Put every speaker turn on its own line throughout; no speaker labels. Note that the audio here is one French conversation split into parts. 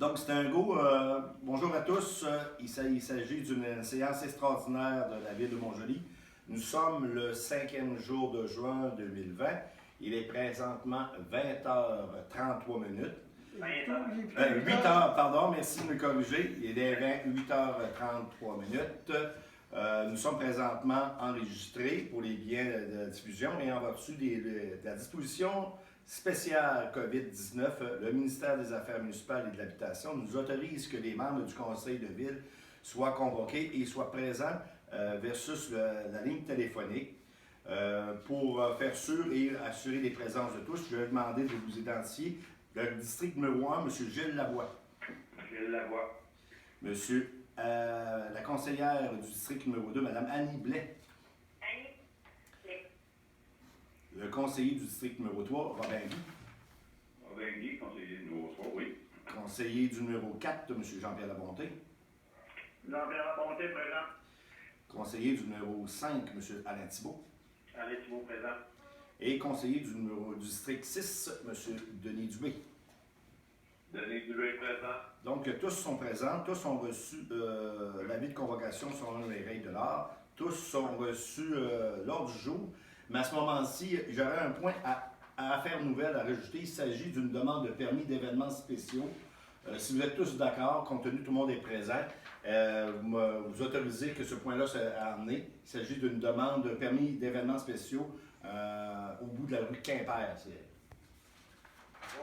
Donc, c'est un go. Bonjour à tous. Il s'agit d'une séance extraordinaire de la ville de Montjoly. Nous sommes le 5e jour de juin 2020. Il est présentement 20h33 minutes. 8h, pardon, merci de me corriger. Il est 8h33 minutes. Nous sommes présentement enregistrés pour les biens de diffusion et en vertu de la disposition spéciale COVID-19, le ministère des Affaires municipales et de l'Habitation nous autorise que les membres du conseil de ville soient convoqués et soient présents versus la ligne téléphonique. Pour faire sûr et assurer les présences de tous, je vais demander de vous identifier. Le district numéro 1, M. Gilles Lavoie.
Gilles Lavoie.
Monsieur, la conseillère du district numéro 2, Mme Annie Blais.
Annie Blais.
Le conseiller du district numéro 3, Robin Guy.
Robin Guy, conseiller numéro 3, oui.
Conseiller du numéro 4, M. Jean-Pierre Labonté.
Jean-Pierre Labonté, présent.
Conseiller du numéro 5, M. Alain Thibault.
Alain Thibault, présent.
Et conseiller du district 6, M. Denis Dubé.
Denis Dubé, présent.
Donc, tous sont présents, tous ont reçu l'avis de convocation selon les règles de l'art, tous ont reçu l'ordre du jour, mais à ce moment-ci, j'aurais un point à faire nouvelle, à rajouter. Il s'agit d'une demande de permis d'événements spéciaux. Si vous êtes tous d'accord, compte tenu que tout le monde est présent, vous autorisez que ce point-là soit amené. Il s'agit d'une demande de permis d'événements spéciaux au bout de la rue Quimper.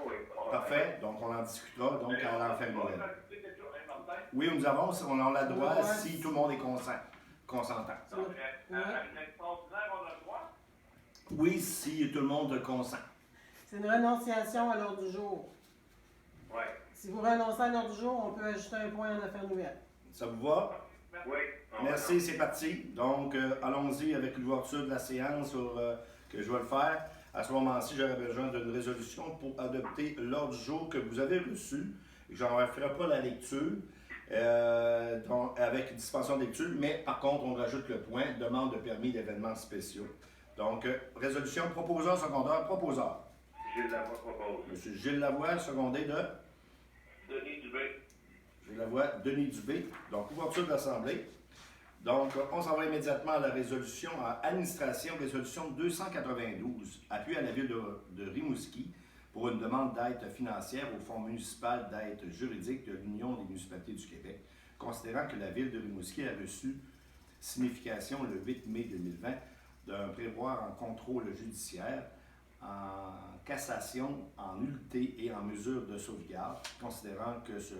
Oui.
Parfait, donc on en discutera, donc à l'en faire nouvelle. Oui, nous avons, on a le droit si tout le monde est consentant. Oui, si tout le monde consent.
C'est une renonciation à l'ordre du jour.
Oui.
Si vous renoncez à l'ordre du jour, on peut ajouter un point en affaires nouvelles.
Ça vous va?
Oui.
Merci, c'est parti. Donc, allons-y avec l'ouverture de la séance que je vais le faire. À ce moment-ci, j'aurais besoin d'une résolution pour adopter l'ordre du jour que vous avez reçu. Je n'en ferai pas la lecture avec dispensation de lecture, mais par contre, on rajoute le point demande de permis d'événements spéciaux. Donc, résolution proposeur, secondaire, proposeur.
Gilles Lavoie propose.
Monsieur Gilles Lavoie, secondé de
Denis Dubé.
Gilles Lavoie, Denis Dubé. Donc, ouverture de l'Assemblée. Donc, on s'en va immédiatement à la résolution à administration, résolution 292, appui à la ville de Rimouski pour une demande d'aide financière au Fonds municipal d'aide juridique de l'Union des municipalités du Québec, considérant que la ville de Rimouski a reçu signification le 8 mai 2020 d'un prévoir en contrôle judiciaire, en cassation, en nullité et en mesure de sauvegarde, considérant que ce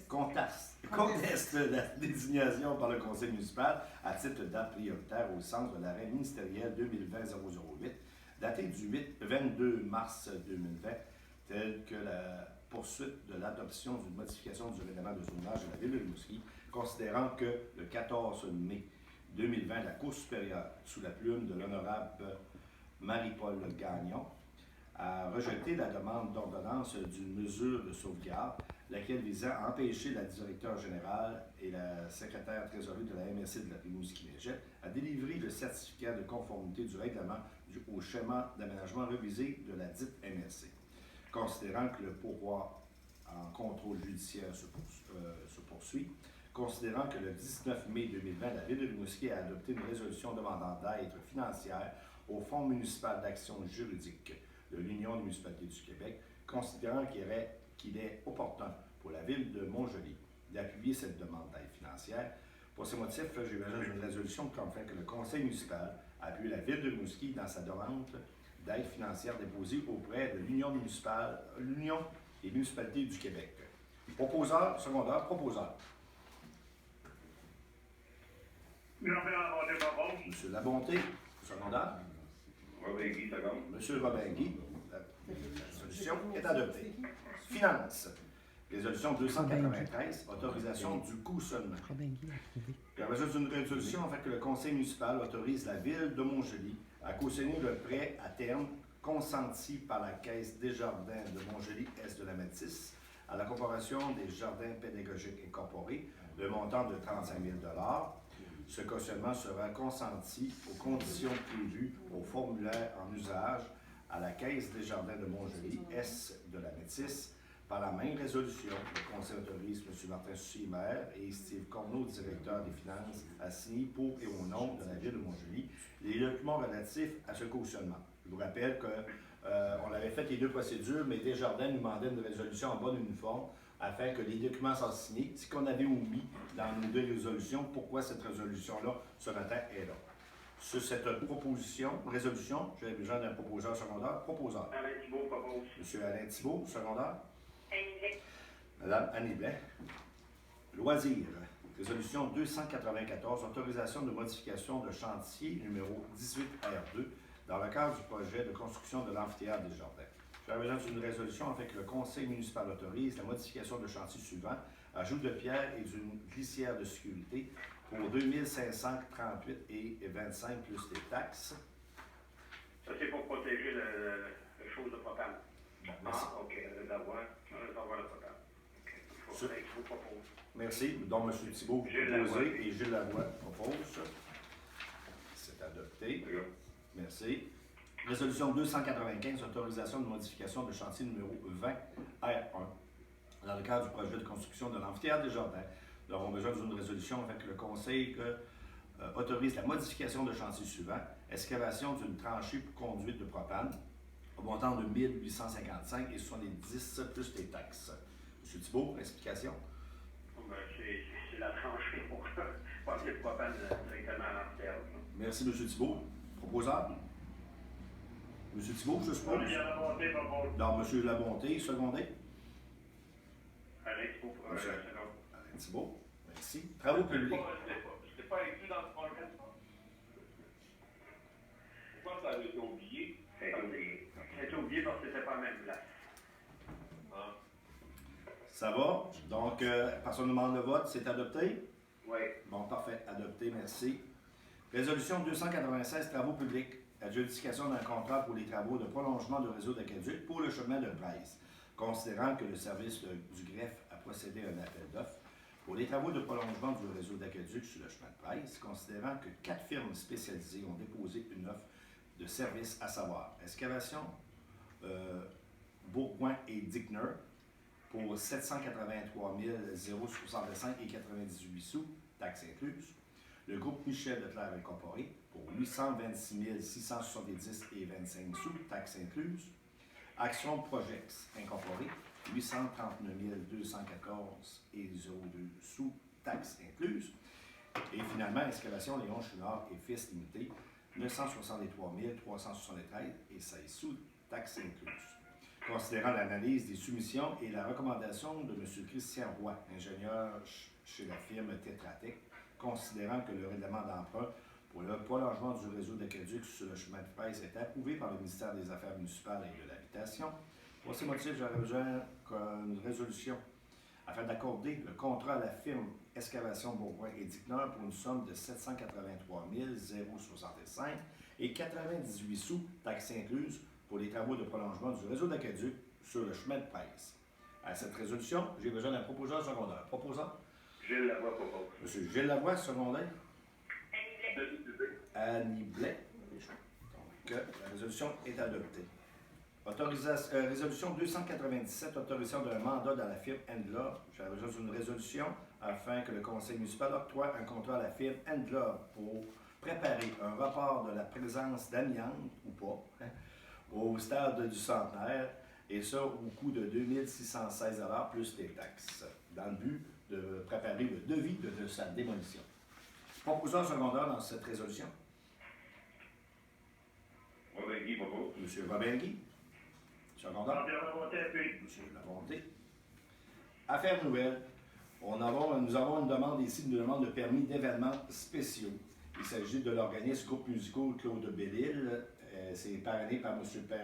conteste la désignation par le conseil municipal à titre de date prioritaire au sens de l'arrêt ministériel 2020-008, daté du 22 mars 2020, tel que la poursuite de l'adoption d'une modification du règlement de zonage de la ville de Rimouski, considérant que le 14 mai 2020, la Cour supérieure, sous la plume de l'honorable Marie-Paul Gagnon, a rejeté la demande d'ordonnance d'une mesure de sauvegarde, laquelle visait à empêcher la directeure générale et la secrétaire trésorerie de la MRC de la Rimouski-Légette à délivrer le certificat de conformité du règlement au schéma d'aménagement révisé de la dite MRC. Considérant que le pourvoi en contrôle judiciaire se poursuit, considérant que le 19 mai 2020, la ville de Rimouski a adopté une résolution demandant d'aide financière au Fonds municipal d'action juridique de l'Union des municipalités du Québec, considérant qu'il est opportun pour la ville de Montjoly d'appuyer cette demande d'aide financière. Pour ces motifs, j'ai besoin d'une résolution qui confirme que le conseil municipal a appuyé la ville de Rimouski dans sa demande d'aide financière déposée auprès de l'Union des municipalités du Québec. Proposeur, secondaire, proposeur.
Jean-Pierre Labonté propose.
Monsieur Labonté, secondaire.
Robin Guy, seconde.
Monsieur Robin Guy, la résolution est adoptée. Finances. Résolution 293, autorisation du coût seulement. Il y a besoin d'une résolution afin que le conseil municipal autorise la ville de Montjoly à cautionner le prêt à terme consenti par la Caisse des jardins de Montjoly-Est de la Métis à la Corporation des jardins pédagogiques incorporés, le montant de 35 000 $. Ce cautionnement sera consenti aux conditions prévues au formulaire en usage à la Caisse des jardins de Montjoly, Est de Métis. Par la même résolution, le Conseil autorise M. Martin Soucy, maire, et Steve Corneau, directeur des finances, à signer pour et au nom de la Ville de Montjoly les documents relatifs à ce cautionnement. Je vous rappelle qu'on avait fait les deux procédures, mais Desjardins nous demandait une résolution en bonne uniforme afin que les documents soient signés. Ce qu'on avait omis dans nos deux résolutions, pourquoi cette résolution-là, ce matin, est là. Sur cette résolution, j'ai besoin d'un proposeur secondaire. Proposeur.
Alain Thibault propose.
M. Alain Thibault, secondaire.
Annie Blais.
Madame Annie Blais. Loisirs. Résolution 294, autorisation de modification de chantier numéro 18R2 dans le cadre du projet de construction de l'amphithéâtre des Jardins. J'ai besoin d'une résolution afin que le conseil municipal autorise la modification de chantier suivant, ajout de pierre et d'une glissière de sécurité pour 2538 et 25 plus les taxes.
Ça, c'est pour protéger le chose de propane.
Merci.
Ah, OK. On va avoir le propane. OK. Il faut que je vous propose.
Merci. Donc, M. Thibault
Gilles
proposé
Lavoie.
et Gilles Lavoie propose. C'est adopté.
Regarde.
Merci. Résolution 295, autorisation de modification de chantier numéro 20 R1 dans le cadre du projet de construction de l'amphithéâtre des Jardins. Nous avons besoin d'une résolution afin que le Conseil autorise la modification de chantier suivant, excavation d'une tranchée pour conduite de propane au montant de 1855 et 70 plus les taxes. M. Thibault, explication.
Ben, c'est la tranchée pour passer le propane directement à l'amphithéâtre.
Merci, M. Thibault. Proposeur. M. Thibault, je suppose.
Olivier Labonté propose.
Non, M. Labonté, secondé.
Alain Thibault propose.
Monsieur. Alain Thibault, merci. Travaux publics.
C'était pas inclus dans le projet, ça? Pourquoi ça avait été oublié? C'était oublié parce que c'était pas la même place. Ah.
Ça va? Donc, personne ne demande le vote, c'est adopté?
Oui.
Bon, parfait. Adopté, merci. Résolution 296, travaux publics. Adjudication d'un contrat pour les travaux de prolongement de réseau d'aqueduc pour le chemin de Price. Considérant que le service du greffe a procédé à un appel d'offres pour les travaux de prolongement du réseau d'aqueduc sur le chemin de Price, considérant que 4 firmes spécialisées ont déposé une offre de service, à savoir excavation, Bourgoin et Dickner pour 783 065 et 98 sous, taxes incluses. Le groupe Michel Leclerc Incorporé pour 826 670 et 25 sous, taxes incluses. Action Projects Incorporé, 839 214 et 02 sous, taxes incluses. Et finalement, Excavation Léon Chouinard et Fils Limité, 963 373 et 16 sous, taxes incluses. Considérant l'analyse des soumissions et la recommandation de M. Christian Roy, ingénieur chez la firme Tetratec, considérant que le règlement d'emprunt pour le prolongement du réseau d'aqueduc sur le chemin de Price est approuvé par le ministère des Affaires municipales et de l'Habitation. Pour ces motifs, j'aurais besoin d'une résolution afin d'accorder le contrat à la firme Excavation Bourgoin et Dickner pour une somme de 783 065 et 98 sous, taxes incluses, pour les travaux de prolongement du réseau d'aqueduc sur le chemin de Price. À cette résolution, j'ai besoin d'un proposeur secondaire. Proposant?
Gilles Lavoie propose.
M. Gilles Lavoie, secondaire.
Annie Blais.
Denis Dubé.
Annie Blais. Donc, la résolution est adoptée. Résolution 297, autorisation d'un mandat dans la firme Endler. J'ai besoin d'une résolution afin que le conseil municipal octroie un contrat à la firme Endler pour préparer un rapport de la présence d'amiante, ou pas, au stade du centenaire, et ça au coût de 2616 $ plus les taxes, dans le but de préparer le devis de sa démolition. Proposeur secondaire dans cette résolution.
Robert Guy propose.
M. Robert Guy. Secondaire.
André Labonté appuie.
M. Labonté. Affaires nouvelles. Nous avons une demande ici, une demande de permis d'événements spéciaux. Il s'agit de l'organisme Groupe musical Claude Bellil. C'est parrainé par M.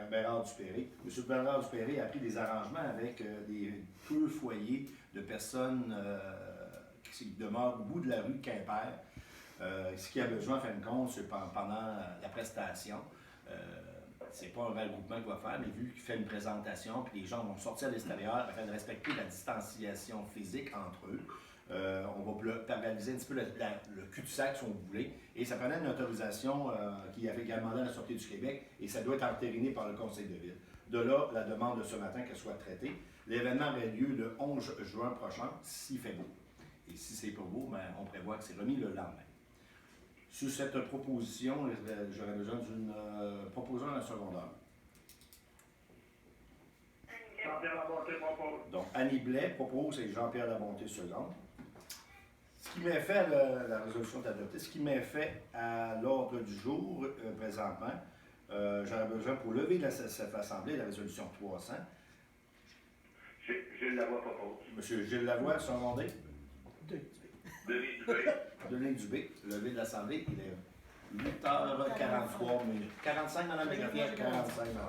Bérard Dupéré. M. Bérard Dupéré a pris des arrangements avec des peu foyers de personnes qui demeurent au bout de la rue Quimper. Ce qui a besoin, en fin de compte, c'est pendant la prestation. C'est pas un regroupement qu'il va faire, mais vu qu'il fait une présentation, puis les gens vont sortir à l'extérieur afin de respecter la distanciation physique entre eux. On va réaliser un petit peu le cul-de-sac, si on voulait. Et ça prenait une autorisation qui avait également demandé à la Sûreté du Québec, et ça doit être entériné par le Conseil de ville. De là, la demande de ce matin qu'elle soit traitée. L'événement aurait lieu le 11 juin prochain, s'il fait beau. Et si c'est pas beau, ben, on prévoit que c'est remis le lendemain. Sur cette proposition, j'aurais besoin d'une proposition d'un secondeur.
Jean-Pierre Labonté propose.
Donc, Annie Blais propose et Jean-Pierre Labonté seconde. Ce qui met fait, la résolution est adoptée, ce qui met fait à l'ordre du jour présentement, j'aurais besoin pour lever cette assemblée la résolution 300.
Gilles Lavoie propose.
Monsieur Gilles Lavoie, secondé.
Denis Dubé.
Denis Dubé, levé de l'Assemblée, il est 8h43 minutes. 45, Mme Mégrafière, 45 minutes.